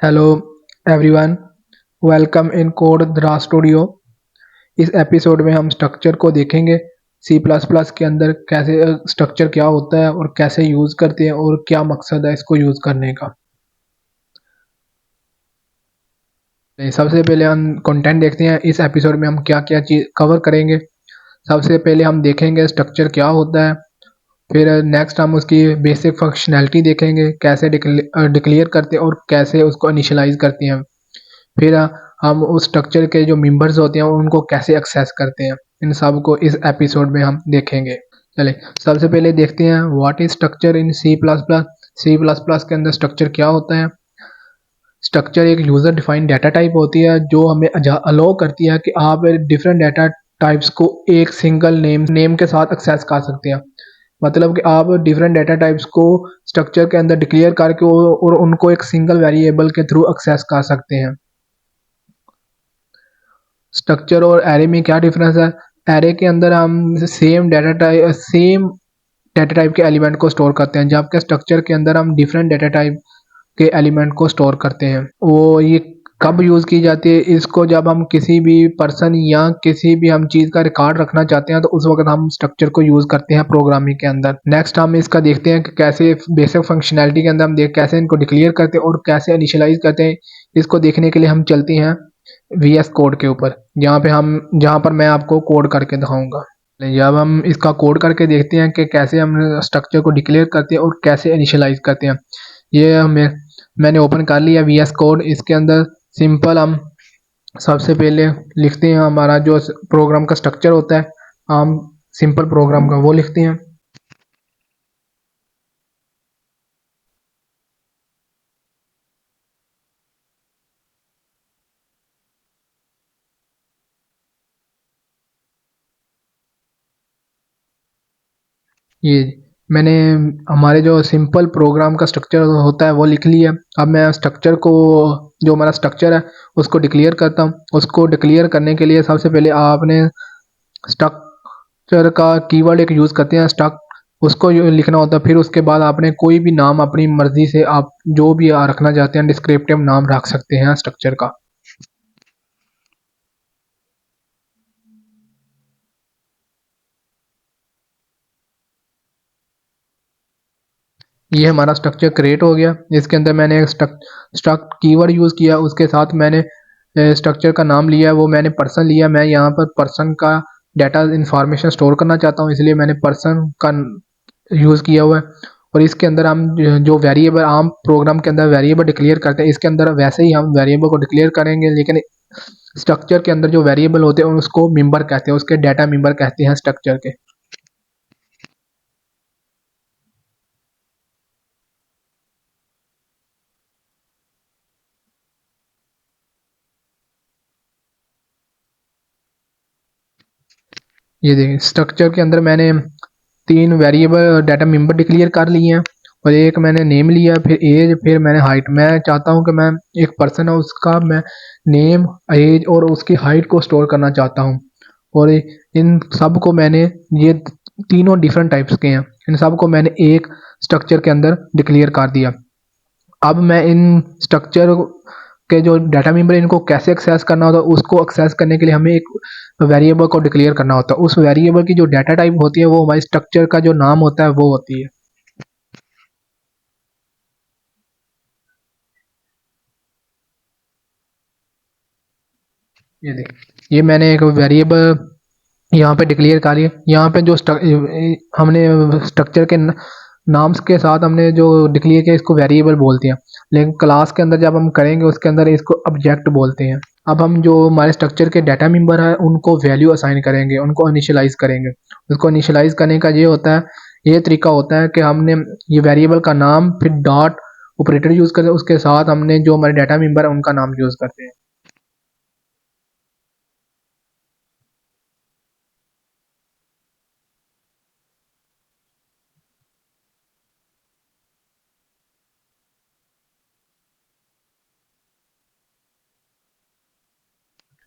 Hello everyone, welcome in code द्रा studio. इस episode में हम स्ट्रक्चर को देखेंगे। सी प्लस प्लस के अंदर कैसे स्ट्रक्चर क्या होता है और कैसे यूज़ करते हैं और क्या मकसद है इसको यूज़ करने का। सबसे पहले हम कंटेंट देखते हैं। इस एपिसोड में हम क्या क्या चीज़ कवर करेंगे। सबसे पहले हम देखेंगे स्ट्रक्चर क्या होता है। फिर नेक्स्ट हम उसकी बेसिक फंक्शनैलिटी देखेंगे, कैसे डिक्लेयर करते हैं और कैसे उसको इनिशियलाइज करते हैं। फिर हम उस स्ट्रक्चर के जो मेंबर्स होते हैं उनको कैसे एक्सेस करते हैं। इन सब को इस एपिसोड में हम देखेंगे। चले सबसे पहले देखते हैं what is structure in C plus plus. C plus plus के अंदर स्ट्रक्चर क्या होता है। स्ट्रक्चर एक यूजर डिफाइंड डाटा टाइप होती है जो हमें अलाउ करती है कि आप डिफरेंट डाटा टाइप्स को एक सिंगल नेम के साथ एक्सेस कर सकते हैं। मतलब कि आप डिफरेंट डाटा टाइप्स को स्ट्रक्चर के अंदर डिक्लेयर करके और उनको एक सिंगल वेरिएबल के थ्रू एक्सेस कर सकते हैं। स्ट्रक्चर और एरे में क्या डिफरेंस है। एरे के अंदर हम सेम डाटा टाइप के एलिमेंट को स्टोर करते हैं, जबकि स्ट्रक्चर के अंदर हम डिफरेंट डाटा टाइप के एलिमेंट को स्टोर करते हैं। वो ये कब यूज़ की जाती है, इसको जब हम किसी भी पर्सन या किसी भी हम चीज़ का रिकॉर्ड रखना चाहते हैं तो उस वक्त हम स्ट्रक्चर को यूज़ करते हैं प्रोग्रामिंग के अंदर। नेक्स्ट हम इसका देखते हैं कि कैसे बेसिक फंक्शनैलिटी के अंदर हम कैसे इनको डिक्लेयर करते हैं और कैसे इनिशियलाइज करते हैं। इसको देखने के लिए हम चलते हैं VS कोड के ऊपर, जहाँ पर मैं आपको कोड करके दिखाऊंगा। जब हम इसका कोड करके देखते हैं कि कैसे हम स्ट्रक्चर को डिक्लेयर करते हैं और कैसे इनिशियलाइज करते हैं। ये मैंने ओपन कर लिया VS कोड। इसके अंदर सिंपल हम सबसे पहले लिखते हैं हमारा जो प्रोग्राम का स्ट्रक्चर होता है, हम सिंपल प्रोग्राम का वो लिखते हैं। ये मैंने हमारे जो सिंपल प्रोग्राम का स्ट्रक्चर होता है वो लिख लिया। अब मैं स्ट्रक्चर को, जो हमारा स्ट्रक्चर है उसको डिक्लेयर करता हूँ। उसको डिक्लेयर करने के लिए सबसे पहले आपने स्ट्रक्चर का कीवर्ड एक यूज़ करते हैं स्ट्रक्ट, उसको लिखना होता है। फिर उसके बाद आपने कोई भी नाम अपनी मर्जी से आप जो भी रखना चाहते हैं डिस्क्रिप्टिव नाम रख सकते हैं स्ट्रक्चर का। ये हमारा स्ट्रक्चर क्रिएट हो गया। इसके अंदर मैंने स्ट्रक्ट कीवर्ड यूज़ किया, उसके साथ मैंने स्ट्रक्चर का नाम लिया, वो मैंने पर्सन लिया। मैं यहाँ पर पर्सन का डाटा इंफॉर्मेशन स्टोर करना चाहता हूँ, इसलिए मैंने पर्सन का यूज़ किया हुआ है। और इसके अंदर हम जो वेरिएबल आम प्रोग्राम के अंदर वेरिएबल डिक्लेयर करते हैं, इसके अंदर वैसे ही हम वेरिएबल को डिक्लेयर करेंगे, लेकिन स्ट्रक्चर के अंदर जो वेरिएबल होते हैं उसको मेंबर कहते हैं, उसके डाटा मेंबर कहते हैं स्ट्रक्चर के। ये देखिए स्ट्रक्चर के अंदर मैंने तीन वेरिएबल डाटा मेंबर डिक्लेयर कर लिए हैं और एक मैंने नेम लिया, फिर एज, फिर मैंने हाइट। मैं चाहता हूं कि मैं एक पर्सन है उसका मैं नेम, एज और उसकी हाइट को स्टोर करना चाहता हूं। और इन सब को मैंने, ये तीनों डिफरेंट टाइप्स के हैं, इन सब को मैंने एक स्ट्रक्चर के अंदर डिक्लेयर कर दिया। अब मैं इन स्ट्रक्चर के जो डाटा मेंबर इनको कैसे एक्सेस करना होता है, उसको एक्सेस करने के लिए हमें एक वेरिएबल को डिक्लेयर करना होता है। उस वेरिएबल की जो डाटा टाइप होती है वो हमारे स्ट्रक्चर का जो नाम होता है वो होती है। ये देख, ये मैंने एक वेरिएबल यहाँ पे डिक्लेयर कर लिया। यहाँ पे जो हमने स्ट्रक्चर के नाम्स के साथ हमने जो डिक्लेयर किया इसको वेरिएबल बोलते हैं, लेकिन क्लास के अंदर जब हम करेंगे उसके अंदर इसको ऑब्जेक्ट बोलते हैं। अब हम जो हमारे स्ट्रक्चर के डाटा मेंबर है उनको वैल्यू असाइन करेंगे, उनको इनिशियलाइज करेंगे। उसको इनिशियलाइज करने का ये होता है, ये तरीका होता है कि हमने ये वेरिएबल का नाम फिर डॉट ऑपरेटर यूज़ करते हैं, उसके साथ हमने जो हमारे डाटा मेंबर है उनका नाम यूज़ करते हैं।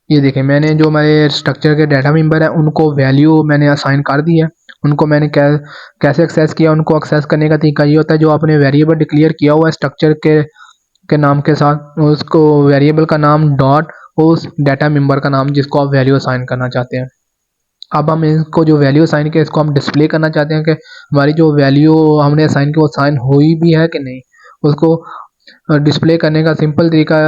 ये देखें मैंने जो हमारे स्ट्रक्चर के डाटा मेंबर है उनको वैल्यू मैंने असाइन कर दी है। उनको मैंने कैसे एक्सेस किया, उनको एक्सेस करने का तरीका ये होता है, जो आपने वेरिएबल डिक्लेयर किया हुआ है स्ट्रक्चर के के नाम के साथ उसको वेरिएबल का नाम डॉट उस डाटा मेंबर का नाम जिसको आप वैल्यू असाइन करना चाहते हैं। अब हम इसको जो वैल्यू असाइन किया इसको हम डिस्प्ले करना चाहते हैं कि हमारी जो वैल्यू हमने असाइन की वो असाइन हुई भी है कि नहीं। उसको डिस्प्ले करने का सिंपल तरीका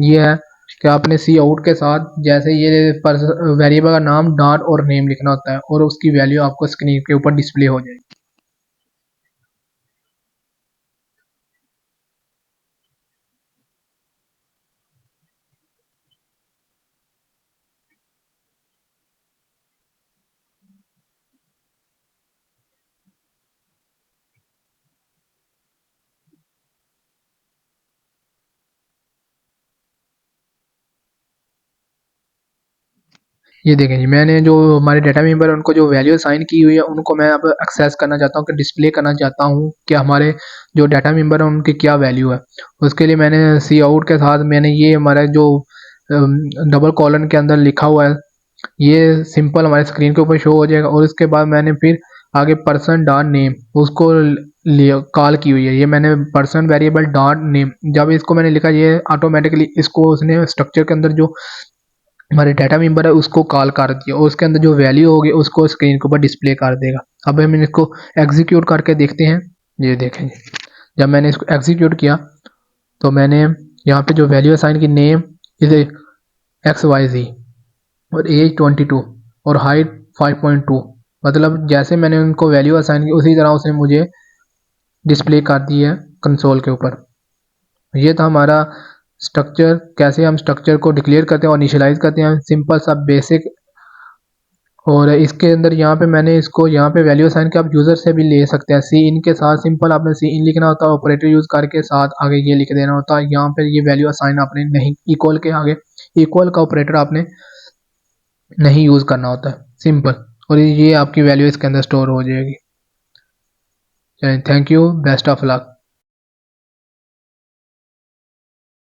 ये है कि आपने सी आउट के साथ जैसे ये वेरिएबल का नाम डॉट और नेम लिखना होता है और उसकी वैल्यू आपको स्क्रीन के ऊपर डिस्प्ले हो जाएगी। ये देखें जी, मैंने जो हमारे डाटा मेंबर है उनको जो वैल्यू असाइन की हुई है उनको मैं अब एक्सेस करना चाहता हूँ कि डिस्प्ले करना चाहता हूँ कि हमारे जो डाटा मेंबर है उनकी क्या वैल्यू है। उसके लिए मैंने सी आउट के साथ मैंने ये हमारा जो डबल कॉलन के अंदर लिखा हुआ है ये सिंपल हमारे स्क्रीन के ऊपर शो हो जाएगा। और इसके बाद मैंने फिर आगे पर्सन डॉट नेम उसको कॉल की हुई है। ये मैंने पर्सन वेरिएबल डॉट नेम जब इसको मैंने लिखा ये ऑटोमेटिकली इसको उसने स्ट्रक्चर के अंदर जो हमारे डाटा मेंबर है उसको कॉल कर दिया और उसके अंदर जो वैल्यू होगी उसको स्क्रीन के ऊपर डिस्प्ले कर देगा। अब हम इसको एग्जीक्यूट करके देखते हैं। ये देखेंगे जब मैंने इसको एग्जीक्यूट किया तो मैंने यहाँ पे जो वैल्यू असाइन की नेम इज XYZ और एज 22 और हाइट 5.2 मतलब जैसे मैंने उनको वैल्यू असाइन की उसी तरह उसने मुझे डिस्प्ले कर दी है कंसोल के ऊपर। ये था हमारा स्ट्रक्चर, कैसे हम स्ट्रक्चर को डिक्लेयर करते हैं और इनिशियलाइज करते हैं, सिंपल सा बेसिक। और इसके अंदर यहाँ पे मैंने इसको यहाँ पे वैल्यू असाइन के आप यूज़र से भी ले सकते हैं। सी इन के साथ सिंपल आपने सी इन लिखना होता है, ऑपरेटर यूज़ करके साथ आगे ये लिख देना होता है। यहाँ पे ये वैल्यू असाइन आपने नहीं, इक्वल के आगे इक्वल का ऑपरेटर आपने नहीं यूज़ करना होता है, सिंपल। और ये आपकी वैल्यू इसके अंदर स्टोर हो जाएगी। Thank you, best of luck.